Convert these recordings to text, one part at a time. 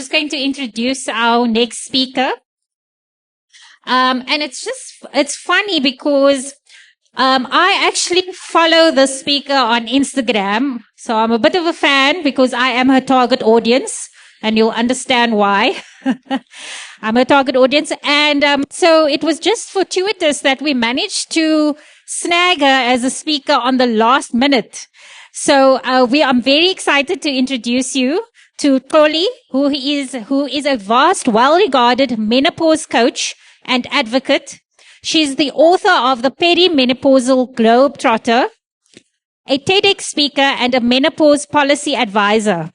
just going to introduce our next speaker. And it's funny because I actually follow the speaker on Instagram. So I'm a bit of a fan because I am her target audience, and you'll understand why. I'm her target audience. And so it was just fortuitous that we managed to snag her as a speaker on the last minute. So I'm very excited to introduce you to Xoli, who is a vast, well-regarded menopause coach and advocate. She's the author of the Perimenopausal Globetrotter, a TEDx speaker, and a menopause policy advisor.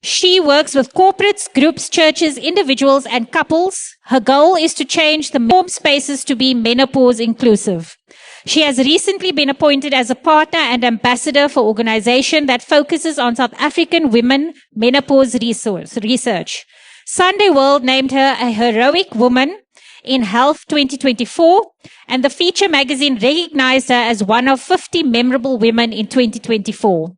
She works with corporates, groups, churches, individuals, and couples. Her goal is to change the home spaces to be menopause-inclusive. She has recently been appointed as a partner and ambassador for an organization that focuses on South African women menopause research. Sunday World named her a heroic woman in Health 2024, and the Feature magazine recognized her as one of 50 memorable women in 2024.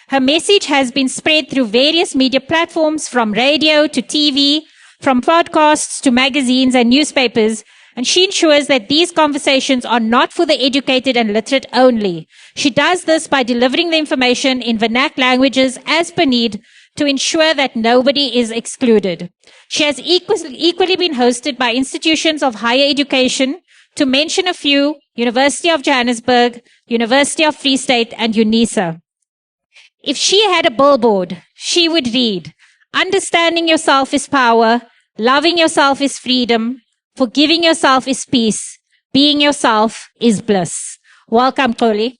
Her message has been spread through various media platforms, from radio to TV, from podcasts to magazines and newspapers, and she ensures that these conversations are not for the educated and literate only. She does this by delivering the information in vernac languages as per need to ensure that nobody is excluded. She has equally been hosted by institutions of higher education, to mention a few: University of Johannesburg, University of Free State, and UNISA. If she had a billboard, she would read, "Understanding yourself is power, loving yourself is freedom, forgiving yourself is peace, being yourself is bliss." Welcome, Xoli.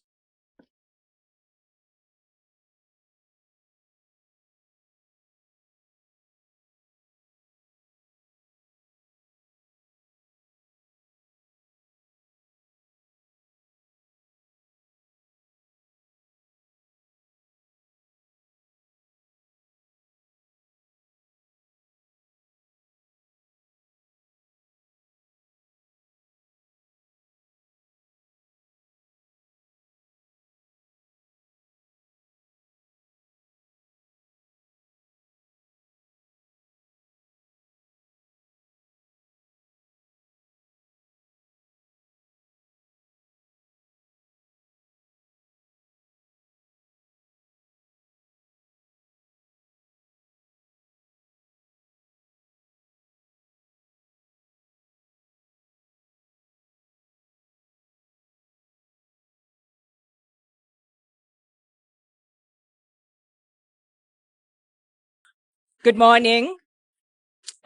Good morning.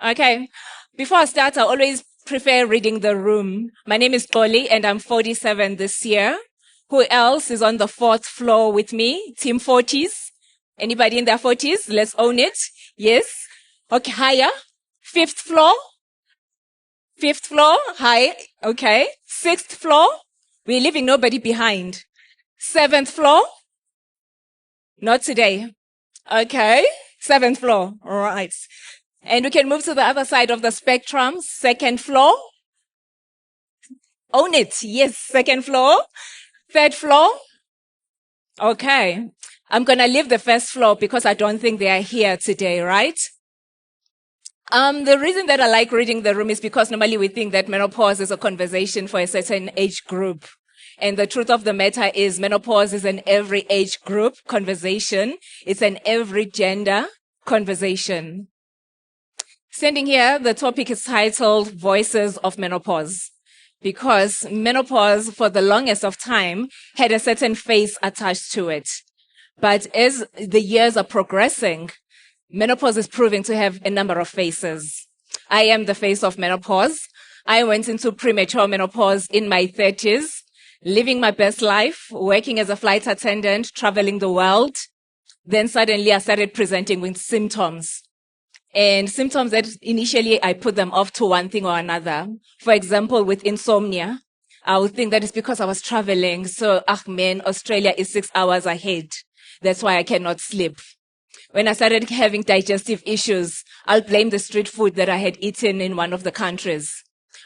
Okay. Before I start, I always prefer reading the room. My name is Xoli, and I'm 47 this year. Who else is on the 4th floor with me? Team 40s. Anybody in their 40s? Let's own it. Yes. Okay, higher. 5th floor. 5th floor. High. Okay. 6th floor. We're leaving nobody behind. 7th floor. Not today. Okay. 7th floor. All right. And we can move to the other side of the spectrum. 2nd floor. Own it. Yes. 2nd floor. 3rd floor. Okay. I'm going to leave the 1st floor because I don't think they are here today, right? The reason that I like reading the room is because normally we think that menopause is a conversation for a certain age group. And the truth of the matter is menopause is an every age group conversation. It's an every gender conversation. Standing here, the topic is titled Voices of Menopause, because menopause for the longest of time had a certain face attached to it. But as the years are progressing, menopause is proving to have a number of faces. I am the face of menopause. I went into premature menopause in my 30s. Living my best life, working as a flight attendant, traveling the world. Then suddenly I started presenting with symptoms. And symptoms that initially I put them off to one thing or another. For example, with insomnia, I would think that it's because I was traveling. So, Australia is 6 hours ahead. That's why I cannot sleep. When I started having digestive issues, I'll blame the street food that I had eaten in one of the countries.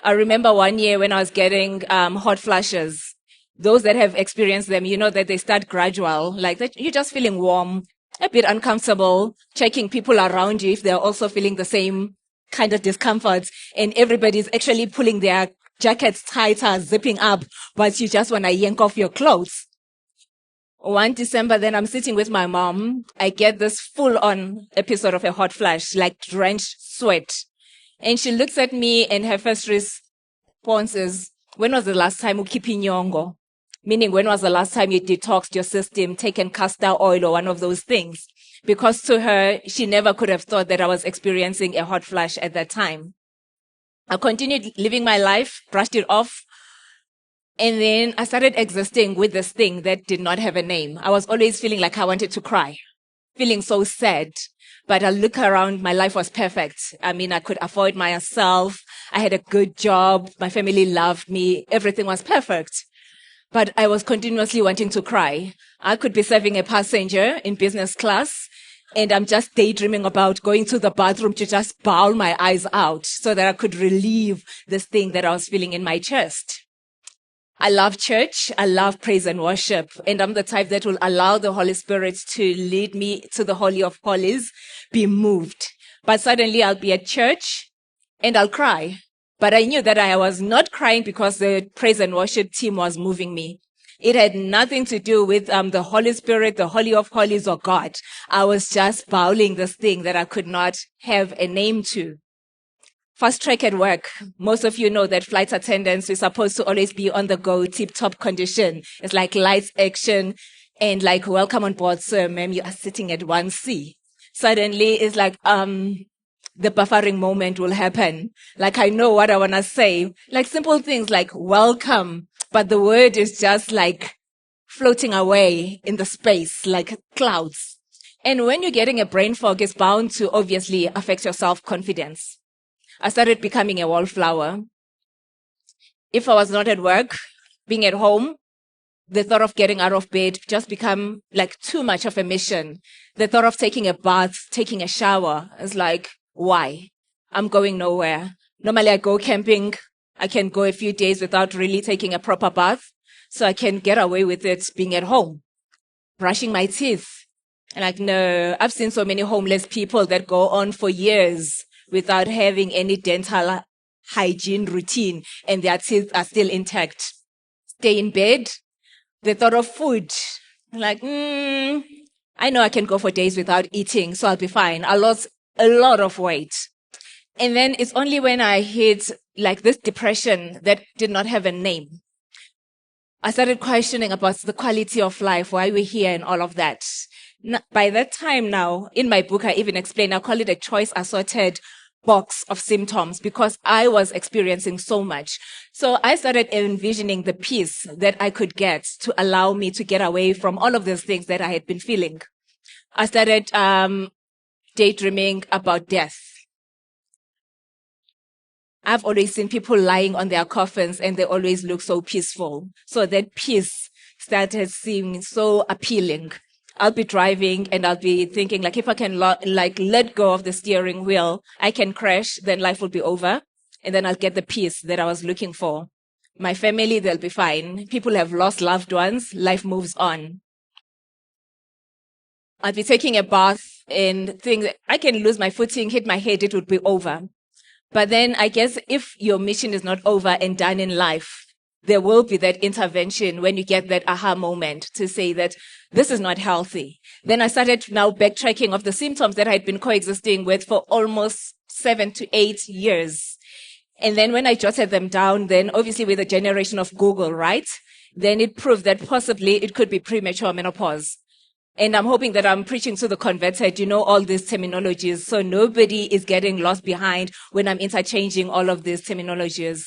I remember one year when I was getting hot flushes. Those that have experienced them, you know that they start gradual, like that you're just feeling warm, a bit uncomfortable, checking people around you if they're also feeling the same kind of discomfort, and everybody's actually pulling their jackets tighter, zipping up, but you just want to yank off your clothes. One December, then I'm sitting with my mom. I get this full-on episode of a hot flash, like drenched sweat. And she looks at me and her first response is, when was the last time you keep nyongo? Meaning, when was the last time you detoxed your system, taken castor oil or one of those things? Because to her, she never could have thought that I was experiencing a hot flash at that time. I continued living my life, brushed it off. And then I started existing with this thing that did not have a name. I was always feeling like I wanted to cry, feeling so sad. But I look around, my life was perfect. I mean, I could afford myself. I had a good job. My family loved me. Everything was perfect. But I was continuously wanting to cry. I could be serving a passenger in business class, and I'm just daydreaming about going to the bathroom to just bawl my eyes out so that I could relieve this thing that I was feeling in my chest. I love church. I love praise and worship. And I'm the type that will allow the Holy Spirit to lead me to the Holy of Holies, be moved. But suddenly I'll be at church and I'll cry. But I knew that I was not crying because the praise and worship team was moving me. It had nothing to do with the Holy Spirit, the Holy of Holies, or God. I was just bowling this thing that I could not have a name to. Fast track at work. Most of you know that flight attendants, we're supposed to always be on the go, tip-top condition. It's like lights, action, and like, welcome on board, sir, ma'am, you are sitting at 1C. Suddenly, it's like, the buffering moment will happen. Like, I know what I want to say. Like simple things like welcome, but the word is just like floating away in the space, like clouds. And when you're getting a brain fog, it's bound to obviously affect your self-confidence. I started becoming a wallflower. If I was not at work, being at home, the thought of getting out of bed just become like too much of a mission. The thought of taking a bath, taking a shower is like, why? I'm going nowhere. Normally I go camping. I can go a few days without really taking a proper bath. So I can get away with it being at home. Brushing my teeth. And like, no, I've seen so many homeless people that go on for years without having any dental hygiene routine, and their teeth are still intact. Stay in bed. The thought of food, like, I know I can go for days without eating, so I'll be fine. I lost a lot of weight. And then it's only when I hit like this depression that did not have a name. I started questioning about the quality of life, why we're here and all of that. By that time now, in my book, I even explain, I call it a choice assorted box of symptoms because I was experiencing so much. So I started envisioning the peace that I could get to allow me to get away from all of those things that I had been feeling. I started daydreaming about death. I've always seen people lying on their coffins and they always look so peaceful. So that peace started seeming so appealing. I'll be driving and I'll be thinking like, if I can let go of the steering wheel, I can crash, then life will be over. And then I'll get the peace that I was looking for. My family, they'll be fine. People have lost loved ones. Life moves on. I'll be taking a bath and think that I can lose my footing, hit my head, it would be over. But then I guess if your mission is not over and done in life, there will be that intervention when you get that aha moment to say that this is not healthy. Then I started now backtracking of the symptoms that I had been coexisting with for almost 7 to 8 years. And then when I jotted them down, then obviously with the generation of Google, right? Then it proved that possibly it could be premature menopause. And I'm hoping that I'm preaching to the converted, all these terminologies. So nobody is getting lost behind when I'm interchanging all of these terminologies.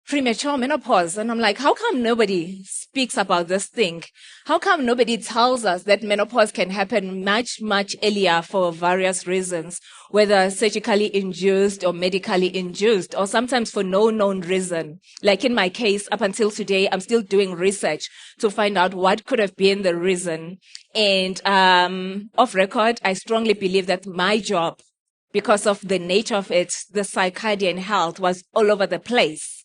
Premature menopause. And I'm like, how come nobody speaks about this thing? How come nobody tells us that menopause can happen much, much earlier for various reasons, whether surgically induced or medically induced, or sometimes for no known reason? Like in my case, up until today, I'm still doing research to find out what could have been the reason. And off record, I strongly believe that my job, because of the nature of it, the circadian health was all over the place.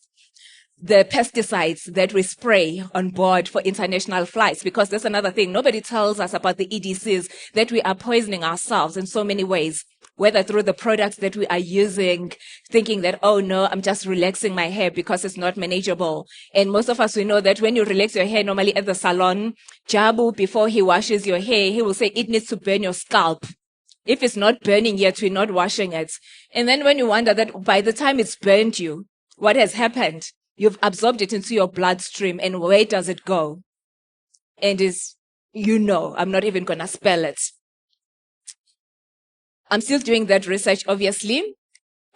the pesticides that we spray on board for international flights, because that's another thing. Nobody tells us about the EDCs, that we are poisoning ourselves in so many ways, whether through the products that we are using, thinking that, oh no, I'm just relaxing my hair because it's not manageable. And most of us, we know that when you relax your hair, normally at the salon, Jabu, before he washes your hair, he will say it needs to burn your scalp. If it's not burning yet, we're not washing it. And then when you wonder that by the time it's burned you, what has happened? You've absorbed it into your bloodstream, and where does it go? And I'm not even going to spell it. I'm still doing that research, obviously.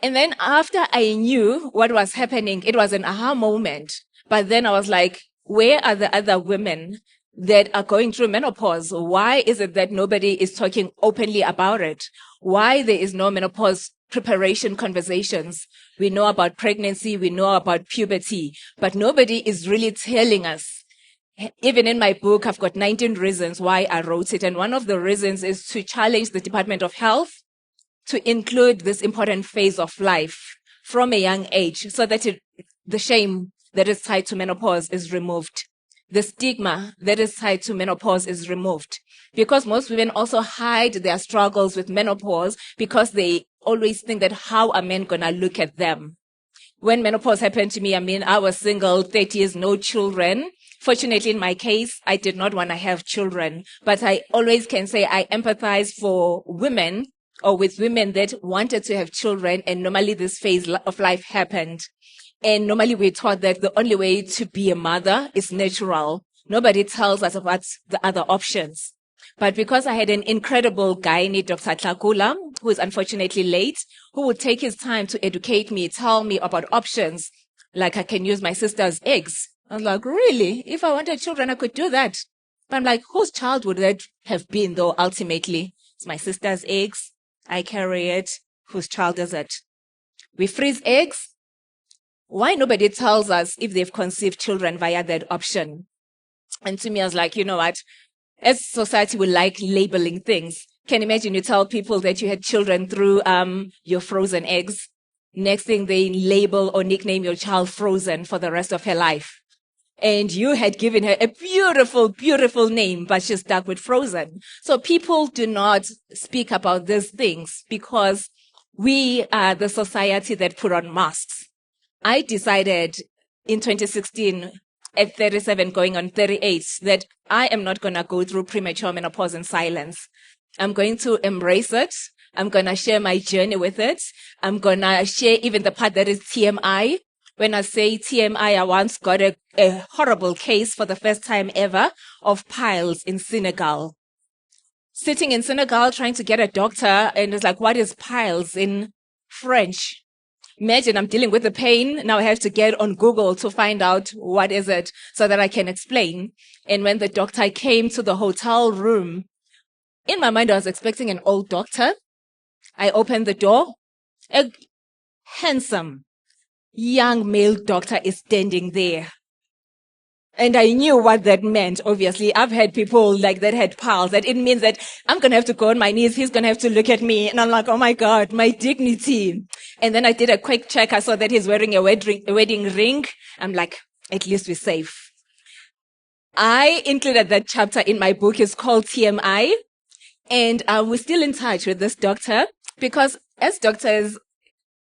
And then after I knew what was happening, it was an aha moment. But then I was like, where are the other women that are going through menopause? Why is it that nobody is talking openly about it? Why there is no menopause preparation conversations? We know about pregnancy, we know about puberty, but nobody is really telling us. Even in my book, I've got 19 reasons why I wrote it. And one of the reasons is to challenge the Department of Health to include this important phase of life from a young age, so that the shame that is tied to menopause is removed. The stigma that is tied to menopause is removed. Because most women also hide their struggles with menopause because they always think that how are men going to look at them? When menopause happened to me, I was single, 30 years, no children. Fortunately, in my case, I did not want to have children. But I always can say I empathize for women, or with women that wanted to have children, and normally this phase of life happened. And normally we're taught that the only way to be a mother is natural. Nobody tells us about the other options. But because I had an incredible gynae, Dr. Tlakula, who is unfortunately late, who would take his time to educate me, tell me about options, like I can use my sister's eggs. I'm like, really? If I wanted children, I could do that. But I'm like, whose child would that have been, though, ultimately? It's my sister's eggs. I carry it. Whose child is it? We freeze eggs. Why nobody tells us if they've conceived children via that option? And to me, I was like, you know what? As society, we like labeling things. Can you imagine you tell people that you had children through your frozen eggs? Next thing, they label or nickname your child Frozen for the rest of her life. And you had given her a beautiful, beautiful name, but she's stuck with Frozen. So people do not speak about these things because we are the society that put on masks. I decided in 2016, at 37 going on 38, that I am not going to go through premature menopause in silence. I'm going to embrace it. I'm going to share my journey with it. I'm going to share even the part that is TMI. When I say TMI, I once got a horrible case for the first time ever of piles in Senegal. Sitting in Senegal trying to get a doctor, and it's like, what is piles in French? Imagine I'm dealing with the pain. Now I have to get on Google to find out what is it so that I can explain. And when the doctor came to the hotel room, in my mind, I was expecting an old doctor. I opened the door. A handsome young male doctor is standing there. And I knew what that meant. Obviously, I've had people like that had piles, that it means that I'm going to have to go on my knees. He's going to have to look at me. And I'm like, oh my God, my dignity. And then I did a quick check. I saw that he's wearing a wedding ring. I'm like, at least we're safe. I included that chapter in my book. It's called TMI. And we're still in touch with this doctor because as doctors,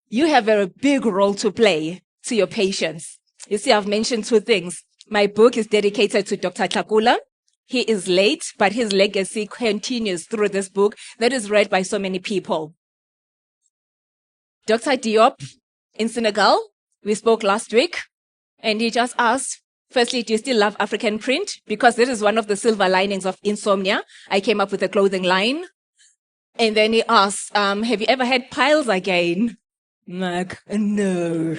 you have a big role to play to your patients. You see, I've mentioned two things. My book is dedicated to Dr. Tlakula. He is late, but his legacy continues through this book that is read by so many people. Dr. Diop in Senegal, we spoke last week, and he just asked, firstly, do you still love African print? Because this is one of the silver linings of insomnia. I came up with a clothing line. And then he asked, have you ever had piles again? I'm like, no.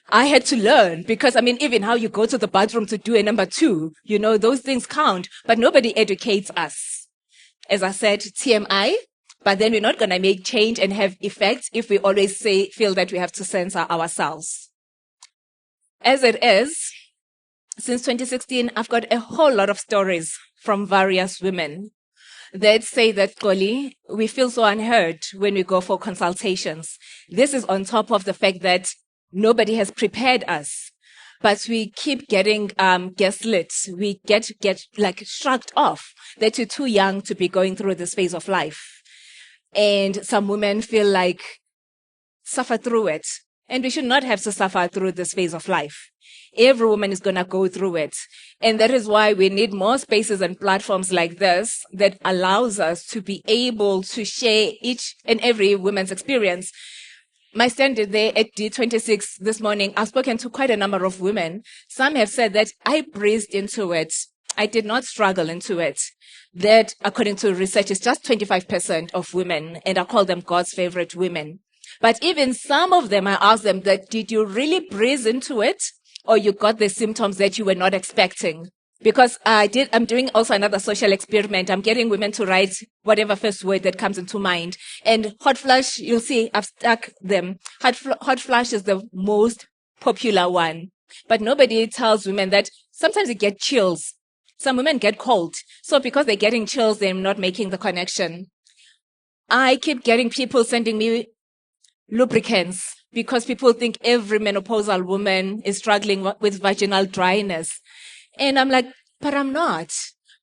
I had to learn because, even how you go to the bathroom to do a number 2, those things count, but nobody educates us. As I said, TMI, but then we're not going to make change and have effect if we always feel that we have to censor ourselves. As it is, since 2016, I've got a whole lot of stories from various women that say that, Xoli, we feel so unheard when we go for consultations. This is on top of the fact that nobody has prepared us. but we keep getting gaslit. We get like shrugged off that you're too young to be going through this phase of life. And some women feel like suffer through it. And we should not have to suffer through this phase of life. Every woman is going to go through it. And that is why we need more spaces and platforms like this that allows us to be able to share each and every woman's experience. My standard there at D26 this morning, I've spoken to quite a number of women. Some have said that I breezed into it. I did not struggle into it. That, according to research, is just 25% of women, and I call them God's favorite women. But even some of them, I asked them that, did you really breeze into it, or you got the symptoms that you were not expecting? Because I'm doing also another social experiment. I'm getting women to write whatever first word that comes into mind. And hot flush, you'll see, I've stuck them. Hot flush is the most popular one. But nobody tells women that sometimes you get chills. Some women get cold. So because they're getting chills, they're not making the connection. I keep getting people sending me lubricants because people think every menopausal woman is struggling with vaginal dryness. And I'm like, but I'm not.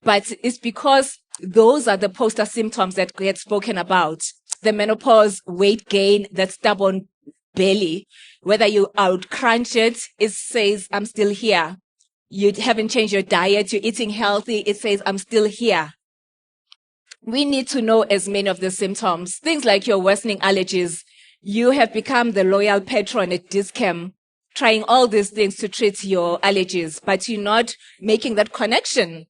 But it's because those are the poster symptoms that get spoken about. The menopause, weight gain, that stubborn belly. Whether you out crunch it, it says, I'm still here. You haven't changed your diet, you're eating healthy, it says, I'm still here. We need to know as many of the symptoms. Things like your worsening allergies. You have become the loyal patron at Discam, trying all these things to treat your allergies, but you're not making that connection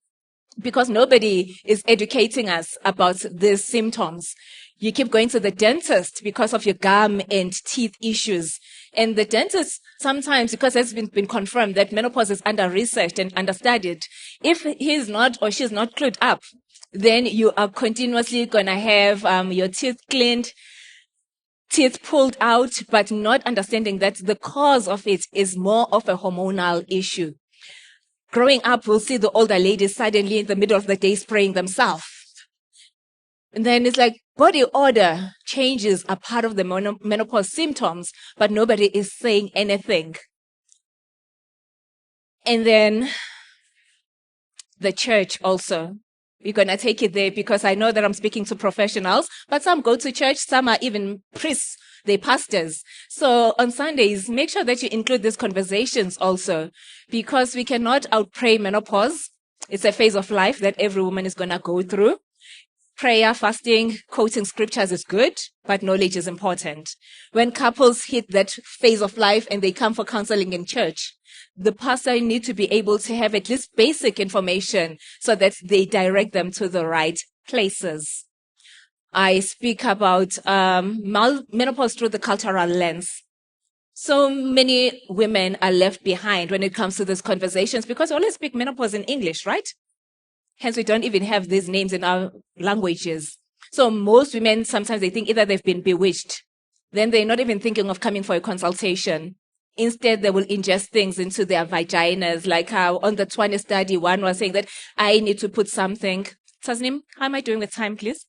because nobody is educating us about these symptoms. You keep going to the dentist because of your gum and teeth issues. And the dentist sometimes, because it's been confirmed that menopause is under-researched and understudied, if he's not or she's not clued up, then you are continuously going to have your teeth cleaned, teeth pulled out, but not understanding that the cause of it is more of a hormonal issue. Growing up, we'll see the older ladies suddenly in the middle of the day spraying themselves. And then it's like body odor changes are part of the menopause symptoms, but nobody is saying anything. And then the church also. We're going to take it there because I know that I'm speaking to professionals, but some go to church, some are even priests, they're pastors. So on Sundays, make sure that you include these conversations also, because we cannot outpray menopause. It's a phase of life that every woman is going to go through. Prayer, fasting, quoting scriptures is good, but knowledge is important. When couples hit that phase of life and they come for counseling in church, the pastor needs to be able to have at least basic information so that they direct them to the right places. I speak about menopause through the cultural lens. So many women are left behind when it comes to these conversations because we only speak menopause in English, right? Hence, we don't even have these names in our languages. So most women, sometimes they think either they've been bewitched, then they're not even thinking of coming for a consultation. Instead, they will ingest things into their vaginas, like how on the Tshwane study, one was saying that I need to put something. Tasnim, how am I doing with time, please?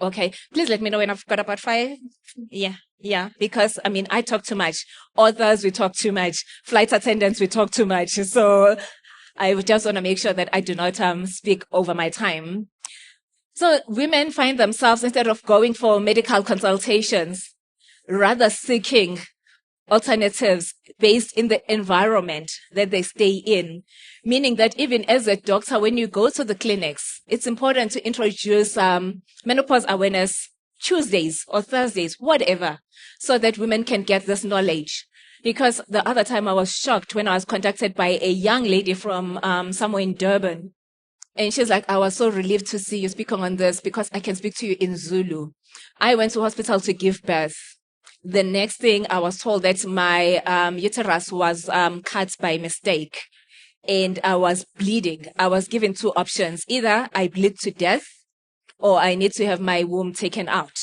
Okay, please let me know when I've got about 5. Yeah, because I talk too much. Authors, we talk too much. Flight attendants, we talk too much. So I would just want to make sure that I do not speak over my time. So women find themselves, instead of going for medical consultations, rather seeking alternatives based in the environment that they stay in. Meaning that even as a doctor, when you go to the clinics, it's important to introduce menopause awareness Tuesdays or Thursdays, whatever, so that women can get this knowledge. Because the other time I was shocked when I was contacted by a young lady from somewhere in Durban. And she's like, I was so relieved to see you speaking on this because I can speak to you in Zulu. I went to hospital to give birth. The next thing I was told that my uterus was cut by mistake and I was bleeding. I was given 2 options. Either I bleed to death or I need to have my womb taken out.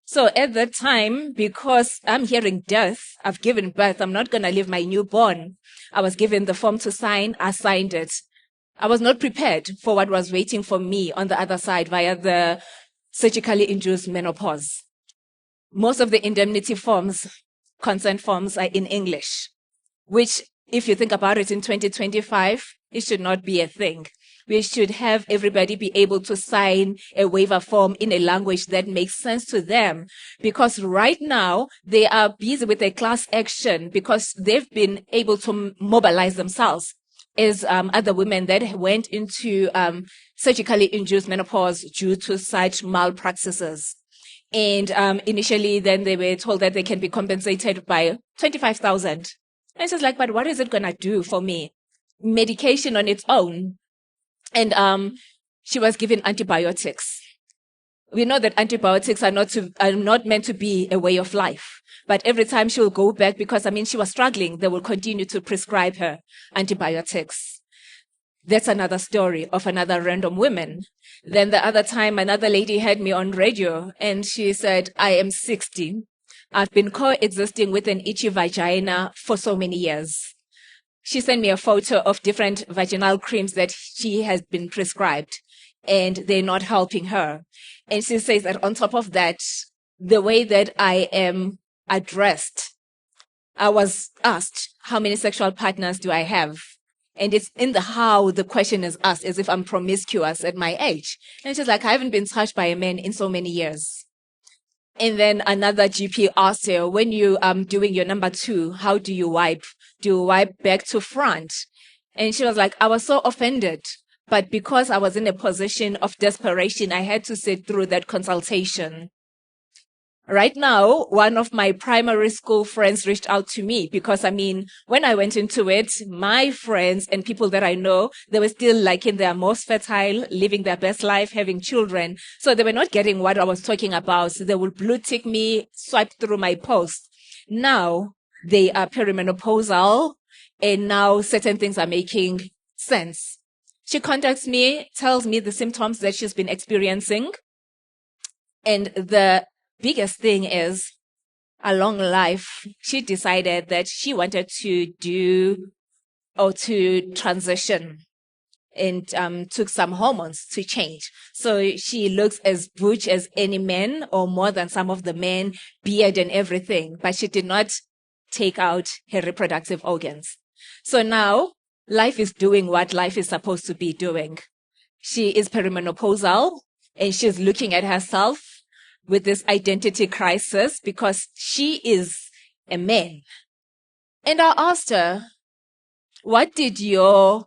So at that time, because I'm hearing death, I've given birth, I'm not going to leave my newborn. I was given the form to sign. I signed it. I was not prepared for what was waiting for me on the other side via the surgically induced menopause. Most of the indemnity forms, consent forms are in English. which, if you think about it in 2025, it should not be a thing. We should have everybody be able to sign a waiver form in a language that makes sense to them. Because right now, they are busy with a class action because they've been able to mobilize themselves as other women that went into surgically induced menopause due to such malpractices. And initially, then they were told that they can be compensated by 25,000. And it's just like, but what is it going to do for me? Medication on its own. And she was given antibiotics. We know that antibiotics are not meant to be a way of life. But every time she will go back, because she was struggling, they will continue to prescribe her antibiotics. That's another story of another random woman. Then the other time, another lady had me on radio and she said, I am 60. I've been coexisting with an itchy vagina for so many years. She sent me a photo of different vaginal creams that she has been prescribed and they're not helping her. And she says that on top of that, the way that I am addressed, I was asked, how many sexual partners do I have? And it's in the how the question is asked, as if I'm promiscuous at my age. And she's like, I haven't been touched by a man in so many years. And then another GP asked her, when you doing your number 2, how do you wipe? Do you wipe back to front? And she was like, I was so offended. But because I was in a position of desperation, I had to sit through that consultation. Right now, one of my primary school friends reached out to me because, when I went into it, my friends and people that I know, they were still like in their most fertile, living their best life, having children. So they were not getting what I was talking about. So they would blue tick me, swipe through my post. Now they are perimenopausal and now certain things are making sense. She contacts me, tells me the symptoms that she's been experiencing. And the biggest thing is, along life, she decided that she wanted to transition and took some hormones to change. So she looks as butch as any man or more than some of the men, beard and everything, but she did not take out her reproductive organs. So now life is doing what life is supposed to be doing. She is perimenopausal and she's looking at herself with this identity crisis because she is a man. And I asked her, what did your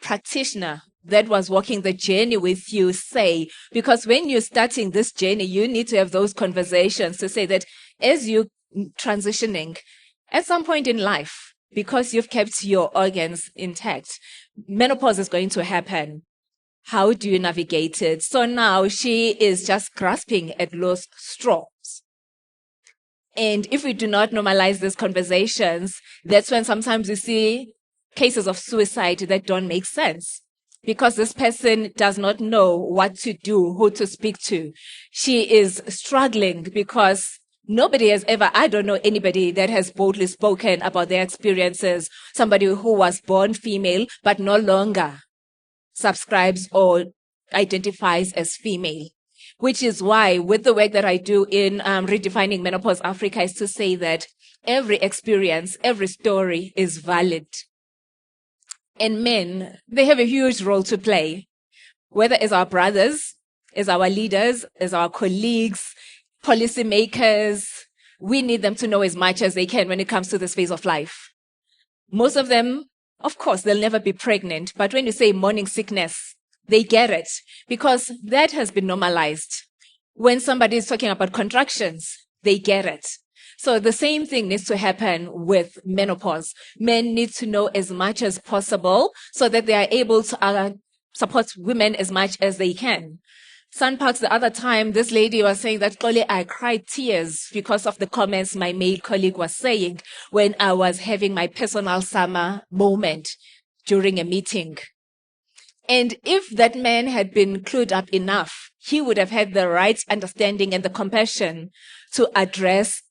practitioner that was walking the journey with you say? Because when you're starting this journey, you need to have those conversations to say that as you're transitioning, at some point in life, because you've kept your organs intact, menopause is going to happen. How do you navigate it? So now she is just grasping at loose straws. And if we do not normalize these conversations, that's when sometimes we see cases of suicide that don't make sense because this person does not know what to do, who to speak to. She is struggling because nobody has ever, I don't know anybody that has boldly spoken about their experiences, somebody who was born female but no longer subscribes or identifies as female, which is why with the work that I do in Redefining Menopause Africa is to say that every experience, every story is valid. And men, they have a huge role to play, whether as our brothers, as our leaders, as our colleagues, policymakers. We need them to know as much as they can when it comes to this phase of life. Most of them, of course, they'll never be pregnant. But when you say morning sickness, they get it because that has been normalized. When somebody is talking about contractions, they get it. So the same thing needs to happen with menopause. Men need to know as much as possible so that they are able to support women as much as they can. Sunparks the other time, this lady was saying that, Xoli, I cried tears because of the comments my male colleague was saying when I was having my personal summer moment during a meeting. And if that man had been clued up enough, he would have had the right understanding and the compassion to address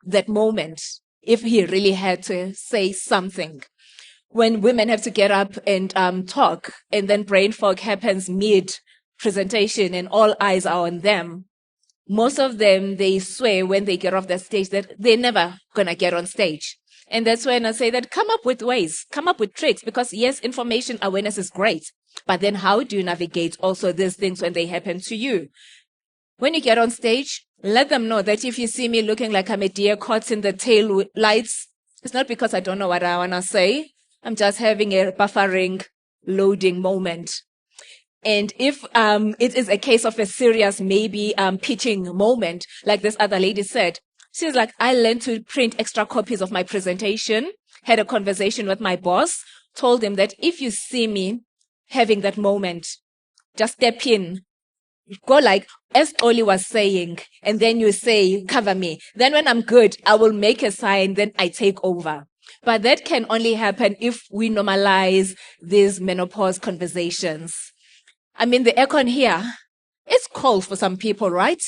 that moment if he really had to say something. When women have to get up and talk and then brain fog happens mid-presentation and all eyes are on them, most of them, they swear when they get off the stage that they're never going to get on stage. And that's when I say that come up with ways, come up with tricks, because yes, information awareness is great. But then how do you navigate also these things when they happen to you? When you get on stage, let them know that if you see me looking like I'm a deer caught in the tail lights, it's not because I don't know what I want to say. I'm just having a buffering, loading moment. And if it is a case of a serious, maybe pitching moment, like this other lady said, she's like, I learned to print extra copies of my presentation, had a conversation with my boss, told him that if you see me having that moment, just step in, go like, as Xoli was saying, and then you say, cover me. Then when I'm good, I will make a sign, then I take over. But that can only happen if we normalize these menopause conversations. I mean, the aircon here, it's cold for some people, right?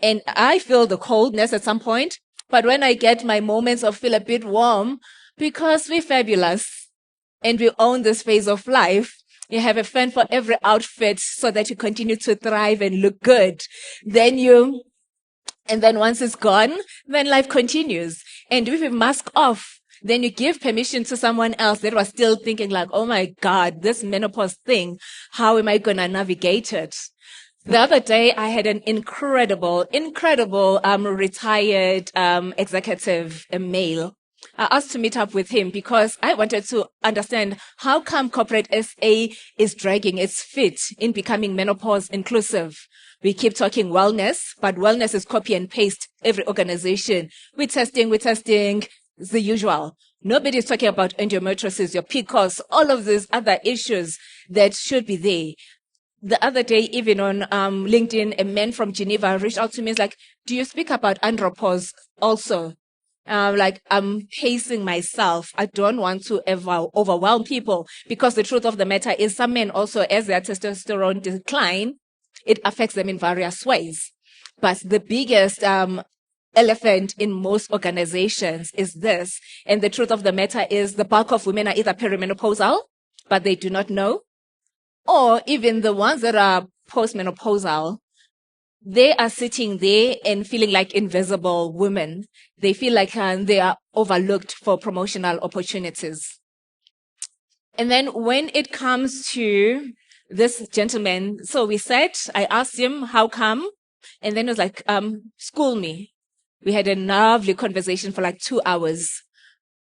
And I feel the coldness at some point. But when I get my moments of feel a bit warm, because we're fabulous and we own this phase of life, you have a fan for every outfit so that you continue to thrive and look good. And then once it's gone, then life continues. And if you mask off, then you give permission to someone else that was still thinking like, oh my God, this menopause thing, how am I going to navigate it? The other day, I had an incredible, retired, executive, a male. I asked to meet up with him because I wanted to understand how come corporate SA is dragging its feet in becoming menopause inclusive. We keep talking wellness, but wellness is copy and paste every organization. We're testing, it's the usual. Nobody's talking about endometriosis, your PCOS, all of these other issues that should be there. The other day, even on LinkedIn, a man from Geneva reached out to me. He's like, do you speak about andropause also? Like, I'm pacing myself. I don't want to ever overwhelm people because the truth of the matter is some men also, as their testosterone decline, it affects them in various ways. But the biggest elephant in most organizations is this. And the truth of the matter is the bulk of women are either perimenopausal, but they do not know, or even the ones that are postmenopausal, they are sitting there and feeling like invisible women. They feel like they are overlooked for promotional opportunities. And then when it comes to this gentleman, so I asked him, how come? And then he was like, school me. We had a lovely conversation for like 2 hours.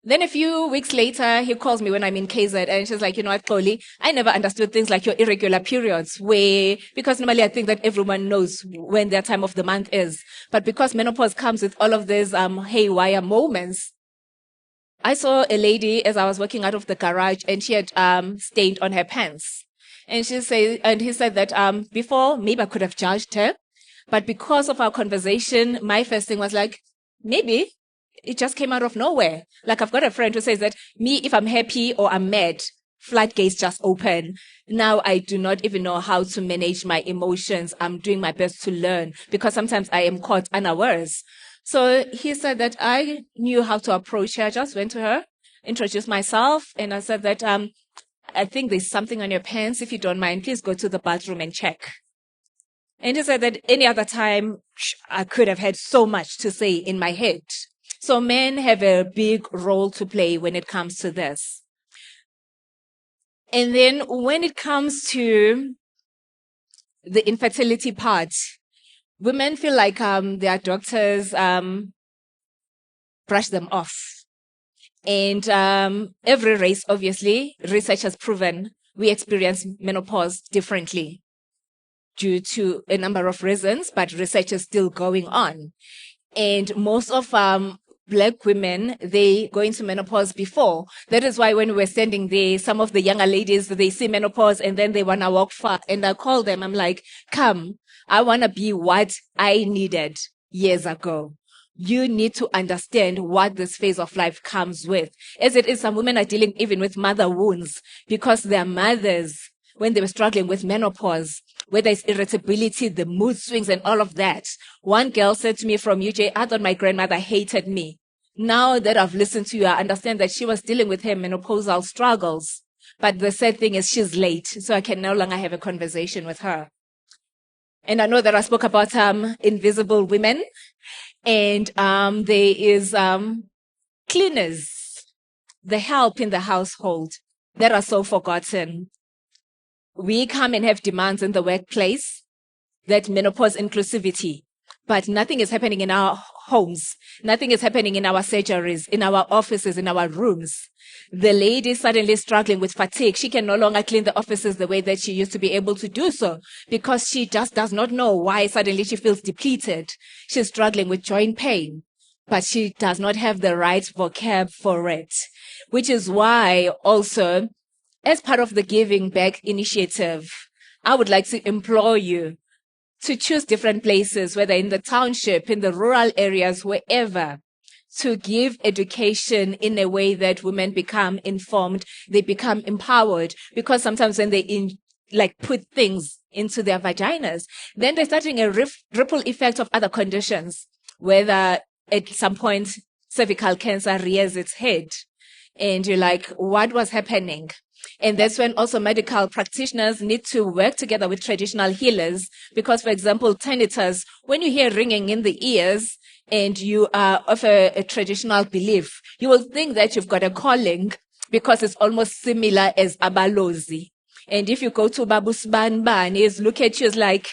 Then a few weeks later, he calls me when I'm in KZ and she's like, you know what, Xoli, I never understood things like your irregular periods because normally I think that everyone knows when their time of the month is. But because menopause comes with all of these, haywire moments, I saw a lady as I was walking out of the garage and she had, stained on her pants. And he said that, before maybe I could have judged her, but because of our conversation, my first thing was like, maybe it just came out of nowhere. Like I've got a friend who says that me, if I'm happy or I'm mad, floodgates just open. Now I do not even know how to manage my emotions. I'm doing my best to learn because sometimes I am caught unawares. So he said that I knew how to approach her. I just went to her, introduced myself, and I said that, I think there's something on your pants. If you don't mind, please go to the bathroom and check. And he said that any other time I could have had so much to say in my head. So men have a big role to play when it comes to this. And then when it comes to the infertility part, women feel like their doctors brush them off. And every race, obviously, research has proven we experience menopause differently due to a number of reasons, but research is still going on. And most of Black women, they go into menopause before. That is why when we were standing there, some of the younger ladies, they see menopause and then they want to walk far. And I call them, I'm like, come, I want to be what I needed years ago. You need to understand what this phase of life comes with. As it is, some women are dealing even with mother wounds because their mothers, when they were struggling with menopause, whether it's irritability, the mood swings and all of that. One girl said to me from UJ, I thought my grandmother hated me. Now that I've listened to you, I understand that she was dealing with her menopausal struggles. But the sad thing is she's late, so I can no longer have a conversation with her. And I know that I spoke about invisible women. And there is cleaners, the help in the household that are so forgotten. We come and have demands in the workplace, that menopause inclusivity, but nothing is happening in our homes. Nothing is happening in our surgeries, in our offices, in our rooms. The lady is suddenly struggling with fatigue. She can no longer clean the offices the way that she used to be able to do so because she just does not know why suddenly she feels depleted. She's struggling with joint pain, but she does not have the right vocab for it, which is why also, as part of the Giving Back initiative, I would like to implore you to choose different places, whether in the township, in the rural areas, wherever, to give education in a way that women become informed, they become empowered, because sometimes when they put things into their vaginas, then they're starting a ripple effect of other conditions, whether at some point cervical cancer rears its head and you're like, what was happening? And that's when also medical practitioners need to work together with traditional healers. Because, for example, tinnitus, when you hear ringing in the ears and you are of a traditional belief, you will think that you've got a calling because it's almost similar as abalozi. And if you go to Babu Sban, he's look at you as like,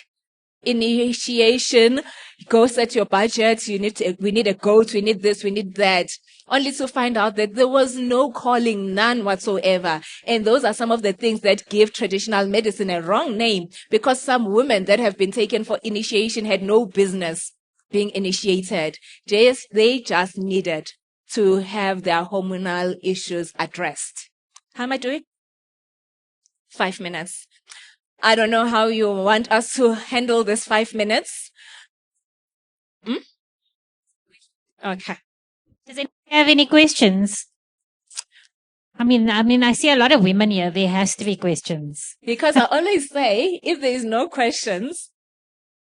initiation, go set your budget, we need a goat, we need this, we need that, only to find out that there was no calling, none whatsoever. And those are some of the things that give traditional medicine a wrong name, because some women that have been taken for initiation had no business being initiated. They just needed to have their hormonal issues addressed. How am I doing? 5 minutes. I don't know how you want us to handle this 5 minutes. Okay. Does anyone have any questions? I mean, I see a lot of women here. There has to be questions. Because I always say, if there is no questions,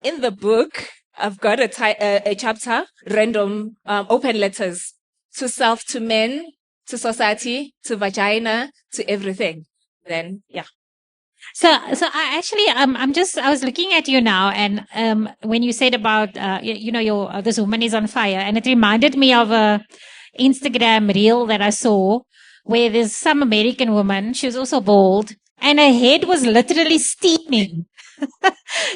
in the book, I've got a chapter, random open letters to self, to men, to society, to vagina, to everything. Then, yeah. So I actually, I was looking at you now, and when you said about, this woman is on fire, and it reminded me of a Instagram reel that I saw where there's some American woman. She was also bald, and her head was literally steaming.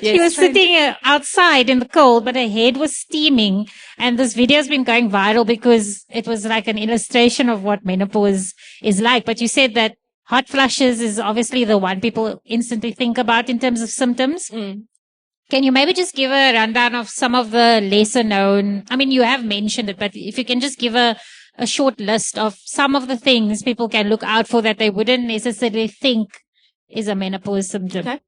She was sitting outside in the cold, but her head was steaming. And this video has been going viral because it was like an illustration of what menopause is like. But you said that hot flushes is obviously the one people instantly think about in terms of symptoms. Can you maybe just give a rundown of some of the lesser known? I mean, you have mentioned it, but if you can just give a short list of some of the things people can look out for that they wouldn't necessarily think is a menopause symptom. Okay.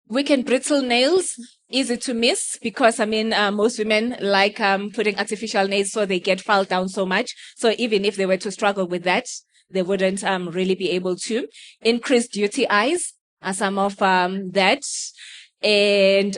Weak and brittle nails, easy to miss because, most women like putting artificial nails so they get filed down so much. So even if they were to struggle with that, they wouldn't really be able to. Increased duty eyes are some of that. And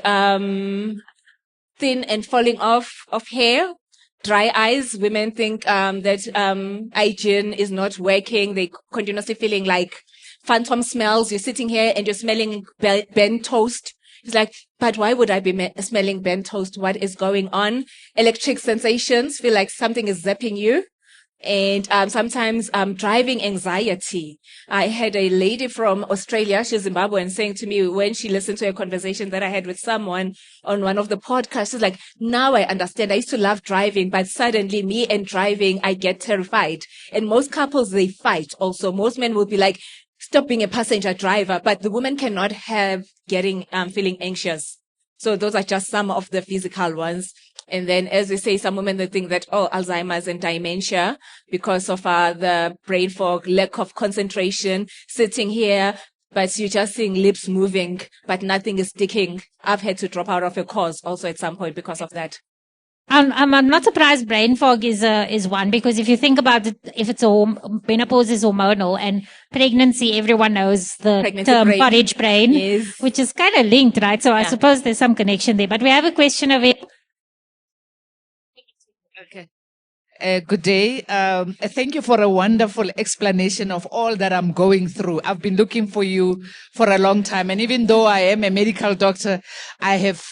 thin and falling off of hair. Dry eyes. Women think that hygiene is not working. They continuously feeling like phantom smells. You're sitting here and you're smelling burnt toast. It's like, but why would I be smelling burnt toast? What is going on? Electric sensations. Feel like something is zapping you. And sometimes driving anxiety. I had a lady from Australia, she's Zimbabwean, saying to me when she listened to a conversation that I had with someone on one of the podcasts, she's like, now I understand. I used to love driving, but suddenly me and driving, I get terrified. And most couples, they fight also. Most men will be like, stop being a passenger driver, but the woman cannot have feeling anxious. So those are just some of the physical ones. And then, as we say, some women, they think that, Alzheimer's and dementia because of the brain fog, lack of concentration, sitting here, but you're just seeing lips moving, but nothing is sticking. I've had to drop out of a course also at some point because of that. I'm not surprised brain fog is one, because if you think about it, if it's menopause is hormonal, and pregnancy, everyone knows the term porridge brain, yes, which is kind of linked, right? So I suppose there's some connection there, but we have a question of it. Okay. Good day. Thank you for a wonderful explanation of all that I'm going through. I've been looking for you for a long time. And even though I am a medical doctor, I have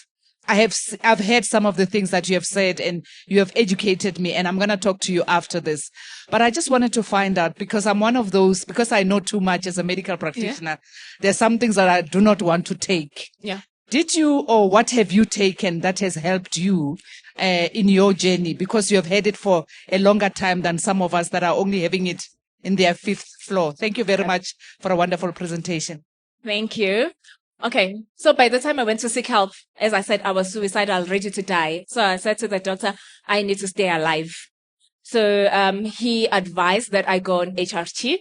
I've heard some of the things that you have said, and you have educated me, and I'm going to talk to you after this. But I just wanted to find out, because I'm one of those, because I know too much as a medical practitioner, there's some things that I do not want to take. Yeah. Did you, or what have you taken that has helped you in your journey? Because you have had it for a longer time than some of us that are only having it in their fifth floor. Thank you very much for a wonderful presentation. Thank you. Okay. So by the time I went to seek help, as I said, I was suicidal, ready to die. So I said to the doctor, I need to stay alive. So he advised that I go on HRT,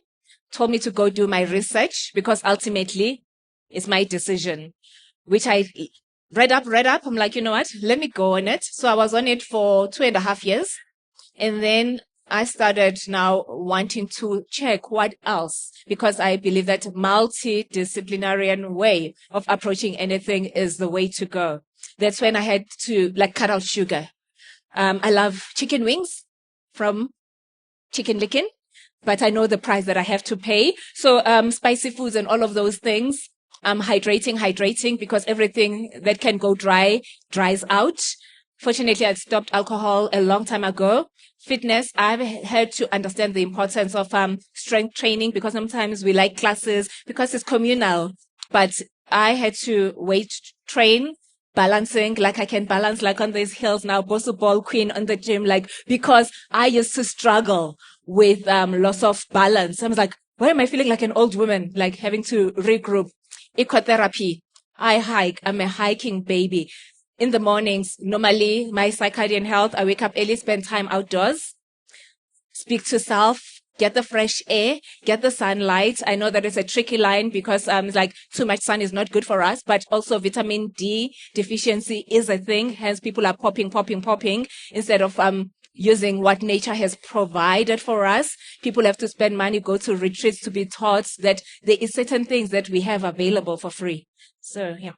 told me to go do my research, because ultimately it's my decision, which I read up. I'm like, you know what? Let me go on it. So I was on it for 2.5 years. And then I started now wanting to check what else, because I believe that multidisciplinary way of approaching anything is the way to go. That's when I had to cut out sugar. I love chicken wings from Chicken Licken, but I know the price that I have to pay. So spicy foods and all of those things. Hydrating, because everything that can go dry dries out. Fortunately, I stopped alcohol a long time ago. Fitness, I've had to understand the importance of strength training, because sometimes we like classes because it's communal. But I had to weight train, balancing, I can balance on these hills now, Bosu Ball Queen on the gym, because I used to struggle with loss of balance. I was like, why am I feeling like an old woman, having to regroup? Ecotherapy. I hike. I'm a hiking baby. In the mornings, normally my circadian health, I wake up early, spend time outdoors, speak to self, get the fresh air, get the sunlight. I know that it's a tricky line, because too much sun is not good for us, but also vitamin D deficiency is a thing. Hence people are popping instead of using what nature has provided for us. People have to spend money, go to retreats to be taught that there is certain things that we have available for free. So, yeah.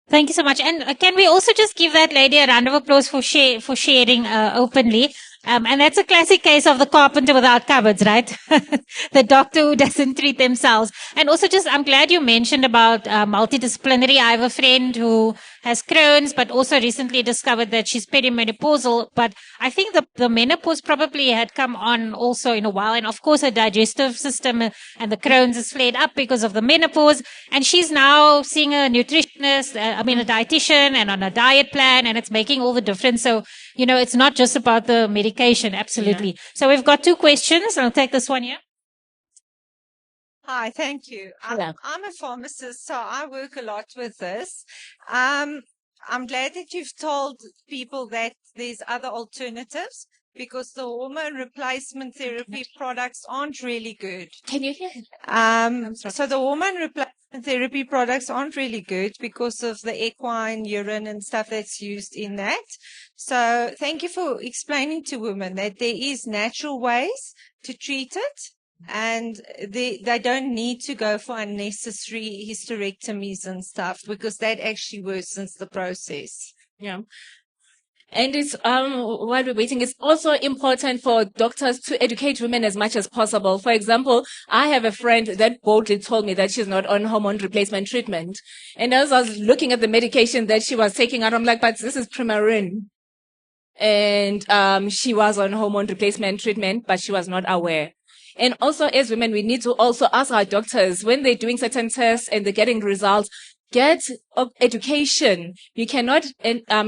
Thank you so much. And can we also just give that lady a round of applause for sharing openly? And that's a classic case of the carpenter without cupboards, right? The doctor who doesn't treat themselves. And also I'm glad you mentioned about multidisciplinary. I have a friend who has Crohn's, but also recently discovered that she's perimenopausal. But I think the menopause probably had come on also in a while. And of course, her digestive system and the Crohn's is flared up because of the menopause. And she's now seeing a nutritionist, a dietitian, and on a diet plan, and it's making all the difference. So, it's not just about the medication. Absolutely. Yeah. So we've got 2 questions. I'll take this one here. Hi, thank you. I'm a pharmacist, so I work a lot with this. I'm glad that you've told people that there's other alternatives, because the hormone replacement therapy products aren't really good. Can you hear? So the hormone replacement therapy products aren't really good because of the equine urine and stuff that's used in that. So thank you for explaining to women that there is natural ways to treat it, and they don't need to go for unnecessary hysterectomies and stuff, because that actually worsens the process. Yeah. And it's while we're waiting, it's also important for doctors to educate women as much as possible. For example, I have a friend that boldly told me that she's not on hormone replacement treatment. And as I was looking at the medication that she was taking out, I'm like, but this is Premarin. And she was on hormone replacement treatment, but she was not aware. And also, as women, we need to also ask our doctors, when they're doing certain tests and they're getting results, get education. You cannot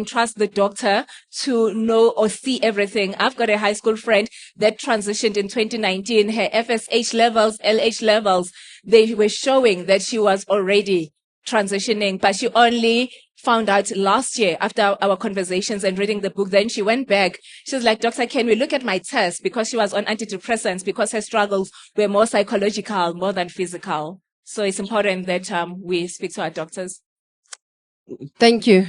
trust the doctor to know or see everything. I've got a high school friend that transitioned in 2019. Her FSH levels, LH levels, they were showing that she was already transitioning, but she only found out last year after our conversations and reading the book. Then she went back. She was like, Doctor, can we look at my test? Because she was on antidepressants, because her struggles were more psychological, more than physical. So it's important that we speak to our doctors. Thank you.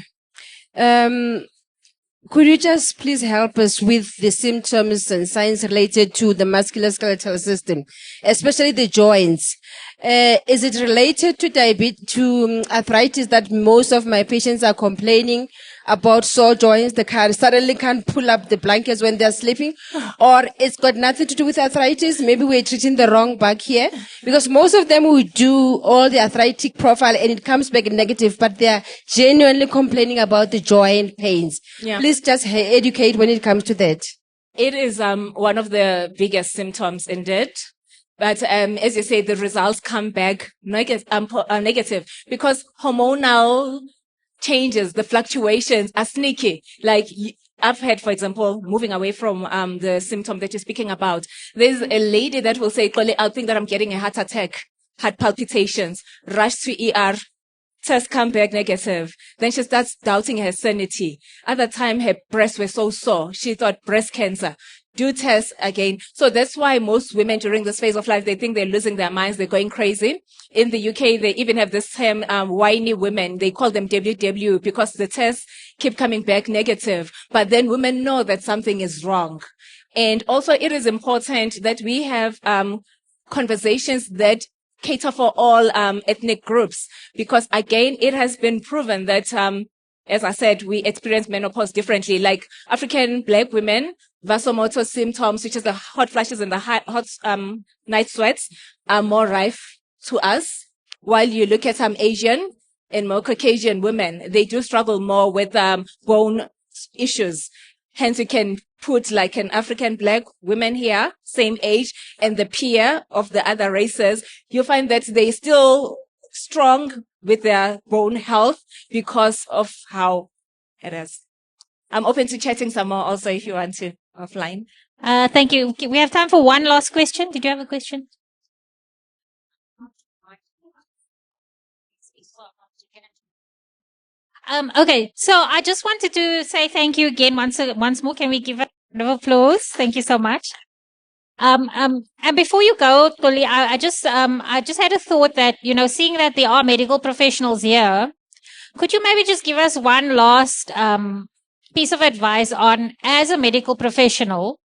Could you just please help us with the symptoms and signs related to the musculoskeletal system, especially the joints? Is it related to diabetes, to arthritis that most of my patients are complaining about sore joints, suddenly can't pull up the blankets when they're sleeping, or it's got nothing to do with arthritis. Maybe we're treating the wrong bug here, because most of them we do all the arthritic profile and it comes back negative, but they're genuinely complaining about the joint pains. Yeah. Please just educate when it comes to that. It is one of the biggest symptoms indeed. But as you say, the results come back negative because hormonal changes, the fluctuations are sneaky. Like I've had, for example, moving away from the symptom that you're speaking about, there's a lady that will say, "Xoli, I think that I'm getting a heart attack, heart palpitations, rush to ER. Tests come back negative. Then she starts doubting her sanity. At the time, her breasts were so sore. She thought breast cancer. Do tests again. So that's why most women during this phase of life, they think they're losing their minds. They're going crazy. In the UK, they even have this term, whiny women. They call them WW because the tests keep coming back negative. But then women know that something is wrong. And also it is important that we have, conversations that cater for all ethnic groups, because again, it has been proven that, as I said, we experience menopause differently. Like African Black women, vasomotor symptoms, which is the hot flashes and the hot night sweats, are more rife to us. While you look at Asian and more Caucasian women, they do struggle more with bone issues. Hence, you can put like an African Black woman here, same age, and the peer of the other races, you find that they're still strong with their bone health because of how it is. I'm open to chatting some more also if you want to offline. Thank you. We have time for one last question. Did you have a question? Okay, so I just wanted to say thank you again once more. Can we give a round of applause? Thank you so much. And before you go, Xoli, I just had a thought that, seeing that there are medical professionals here, could you maybe just give us one last piece of advice on, as a medical professional,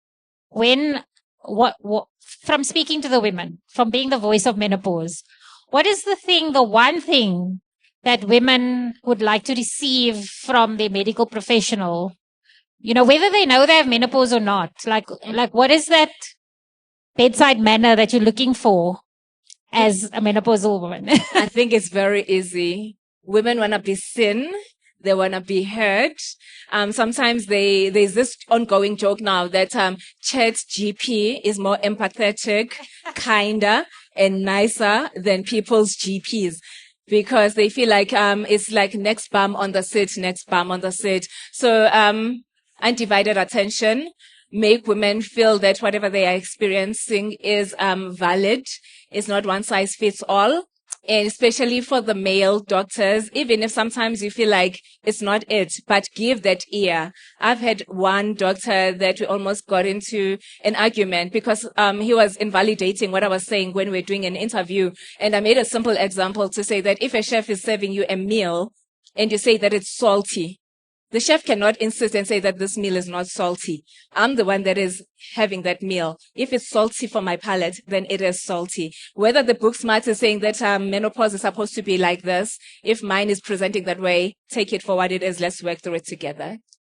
from speaking to the women, from being the voice of menopause, what is the one thing that women would like to receive from their medical professional, whether they know they have menopause or not? Like what is that bedside manner that you're looking for as a menopausal woman? I think it's very easy. Women want to be seen. They want to be heard. Sometimes there's this ongoing joke now that Chat GP is more empathetic, kinder, and nicer than people's GPs. Because they feel like it's like next bum on the seat. So undivided attention, make women feel that whatever they are experiencing is valid. It's not one size fits all. And especially for the male doctors, even if sometimes you feel like it's not it, but give that ear. I've had one doctor that we almost got into an argument because he was invalidating what I was saying when we were doing an interview. And I made a simple example to say that if a chef is serving you a meal and you say that it's salty, the chef cannot insist and say that this meal is not salty. I'm the one that is having that meal. If it's salty for my palate, then it is salty. Whether the book smart is saying that menopause is supposed to be like this, if mine is presenting that way, take it for what it is. Let's work through it together.